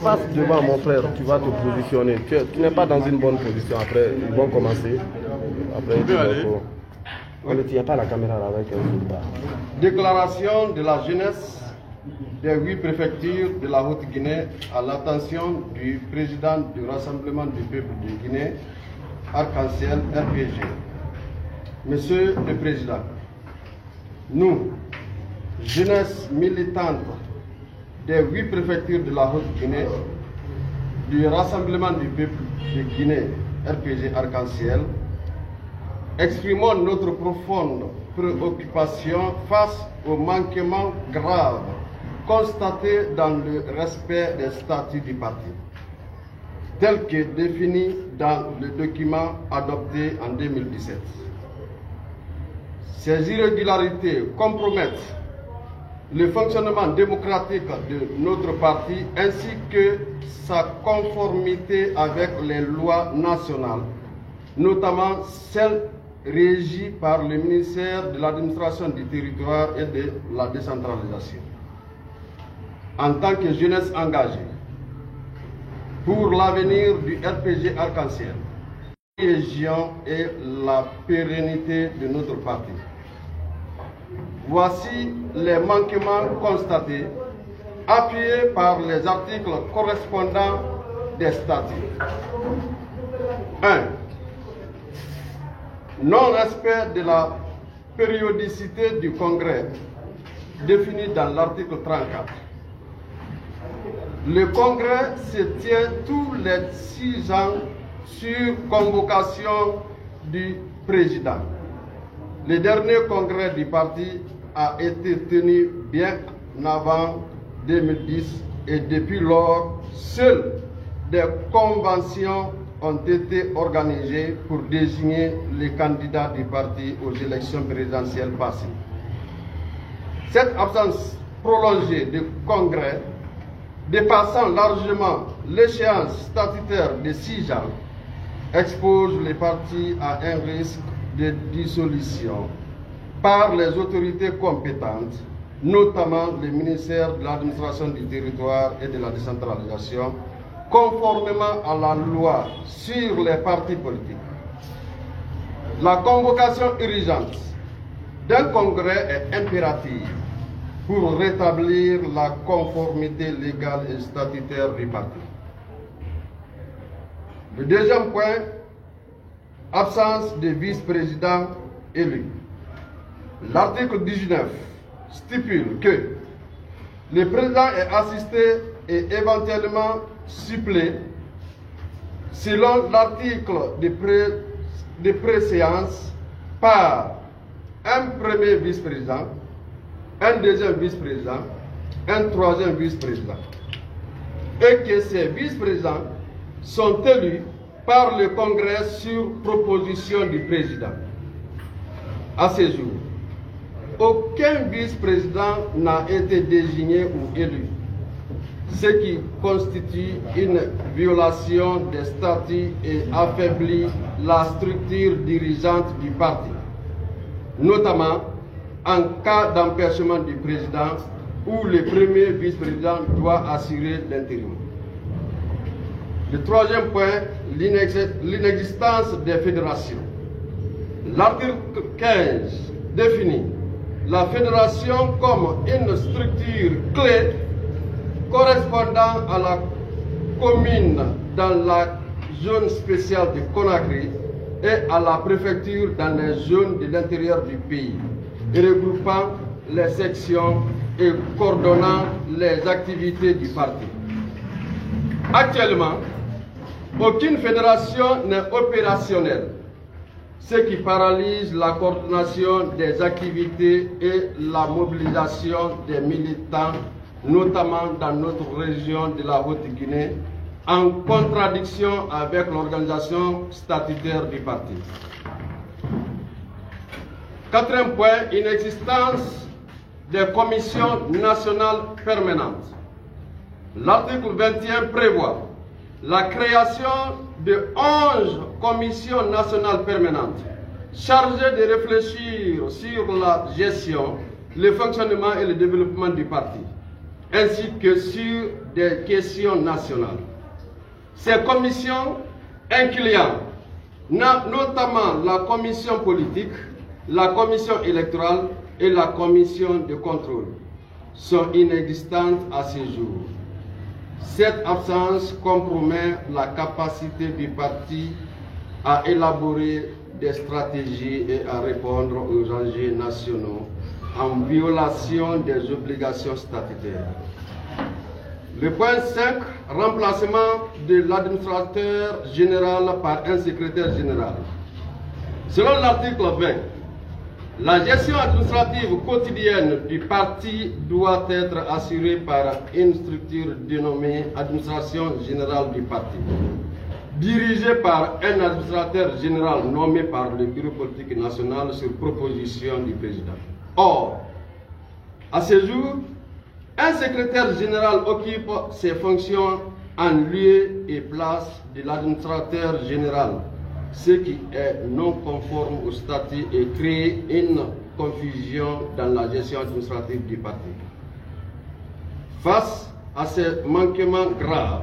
Passe devant mon frère, tu vas te positionner. Tu n'es pas dans une bonne position. Après, ils vont commencer. Après, il n'y a pas la caméra là avec un. Déclaration de la jeunesse des 8 préfectures de la Haute-Guinée à l'attention du président du Rassemblement du peuple de Guinée, Arc-en-Ciel RPG. Monsieur le Président, nous, jeunesse militante des 8 préfectures de la Haute-Guinée, du Rassemblement du peuple de Guinée, RPG Arc-en-Ciel, exprimons notre profonde préoccupation face aux manquements graves constatés dans le respect des statuts du parti, tels que définis dans le document adopté en 2017. Ces irrégularités compromettent le fonctionnement démocratique de notre parti ainsi que sa conformité avec les lois nationales, notamment celles régies par le ministère de l'Administration du Territoire et de la Décentralisation. En tant que jeunesse engagée pour l'avenir du RPG Arc-en-Ciel, la région et la pérennité de notre parti. Voici les manquements constatés, appuyés par les articles correspondants des statuts. 1. Non-respect de la périodicité du congrès définie dans l'article 34. Le congrès se tient tous les 6 ans sur convocation du président. Le dernier congrès du parti a été tenu bien avant 2010 et depuis lors, seules des conventions ont été organisées pour désigner les candidats du parti aux élections présidentielles passées. Cette absence prolongée du congrès, dépassant largement l'échéance statutaire de 6 ans, expose les partis à un risque de dissolution par les autorités compétentes, notamment le ministère de l'Administration du Territoire et de la Décentralisation, conformément à la loi sur les partis politiques. La convocation urgente d'un congrès est impérative pour rétablir la conformité légale et statutaire du parti. Le deuxième point, absence de vice-président élu. L'article 19 stipule que le président est assisté et éventuellement suppléé selon l'article de préséance par un premier vice-président, un deuxième vice-président, un troisième vice-président, et que ces vice-présidents sont élus par le Congrès sur proposition du président. À ce jour, aucun vice-président n'a été désigné ou élu, ce qui constitue une violation des statuts et affaiblit la structure dirigeante du parti, notamment en cas d'empêchement du président où le premier vice-président doit assurer l'intérim. Le troisième point, l'inexistence des fédérations. L'article 15 définit la fédération comme une structure clé correspondant à la commune dans la zone spéciale de Conakry et à la préfecture dans les zones de l'intérieur du pays, regroupant les sections et coordonnant les activités du parti. Actuellement, aucune fédération n'est opérationnelle, ce qui paralyse la coordination des activités et la mobilisation des militants, notamment dans notre région de la Haute-Guinée, en contradiction avec l'organisation statutaire du parti. Quatrième point, inexistence des commissions nationales permanentes. L'article 21 prévoit la création de 11 commissions nationales permanentes chargées de réfléchir sur la gestion le fonctionnement et le développement du parti, ainsi que sur des questions nationales. Ces commissions incluant notamment la commission politique, la commission électorale et la commission de contrôle, sont inexistantes à ce jour. Cette absence compromet la capacité du parti à élaborer des stratégies et à répondre aux enjeux nationaux en violation des obligations statutaires. Le point 5, remplacement de l'administrateur général par un secrétaire général. Selon l'article 20, la gestion administrative quotidienne du parti doit être assurée par une structure dénommée Administration générale du parti, dirigée par un administrateur général nommé par le Bureau politique national sur proposition du président. Or, à ce jour, un secrétaire général occupe ses fonctions en lieu et place de l'administrateur général, ce qui est non conforme au statut et crée une confusion dans la gestion administrative du parti. Face à ces manquements graves,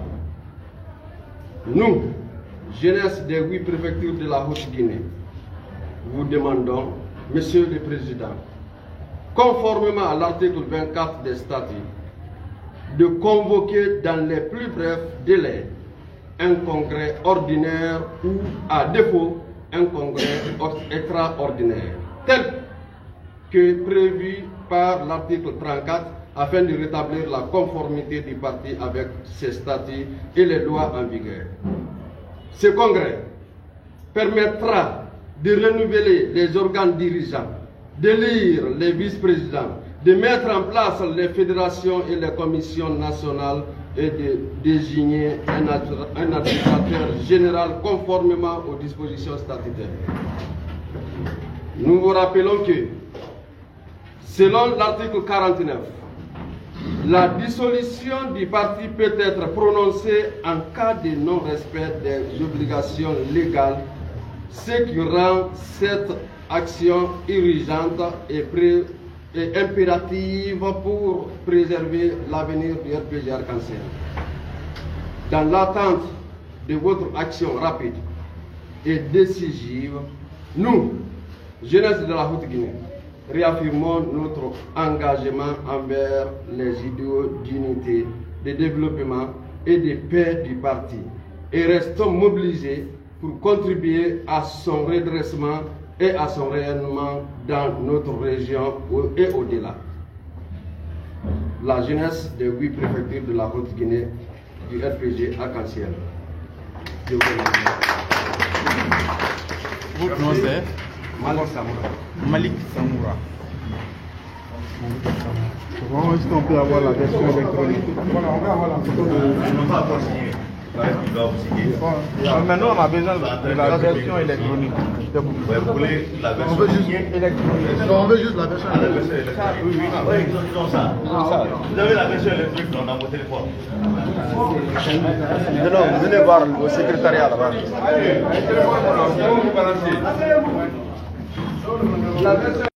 nous, jeunesse des 8 préfectures de la Haute-Guinée, vous demandons, Monsieur le Président, conformément à l'article 24 des statuts, de convoquer dans les plus brefs délais un congrès ordinaire ou, à défaut, un congrès extraordinaire, tel que prévu par l'article 34, afin de rétablir la conformité du parti avec ses statuts et les lois en vigueur. Ce congrès permettra de renouveler les organes dirigeants, d'élire les vice-présidents, de mettre en place les fédérations et les commissions nationales et de désigner un administrateur général conformément aux dispositions statutaires. Nous vous rappelons que, selon l'article 49, la dissolution du parti peut être prononcée en cas de non-respect des obligations légales, ce qui rend cette action urgente et impérative pour préserver l'avenir du RPG Arc-en-Ciel. Dans l'attente de votre action rapide et décisive, nous, jeunesse de la Haute-Guinée, réaffirmons notre engagement envers les idéaux d'unité, de développement et de paix du parti et restons mobilisés pour contribuer à son redressement et à son rayonnement dans notre région et au-delà. La jeunesse des 8 préfectures de la Haute-Guinée du RPG Arc-en-Ciel. Je vous remercie. Votre nom c'est Malik Samoura. Comment est-ce qu'on peut avoir la version électronique? Voilà, on va avoir la photo de... Maintenant, on a besoin de la version électronique. Vous voulez la version On veut juste électronique? on veut juste la version électronique. Oui, ils ont ça. Vous avez la version électronique dans vos téléphones. Venez voir au secrétariat là-bas. La version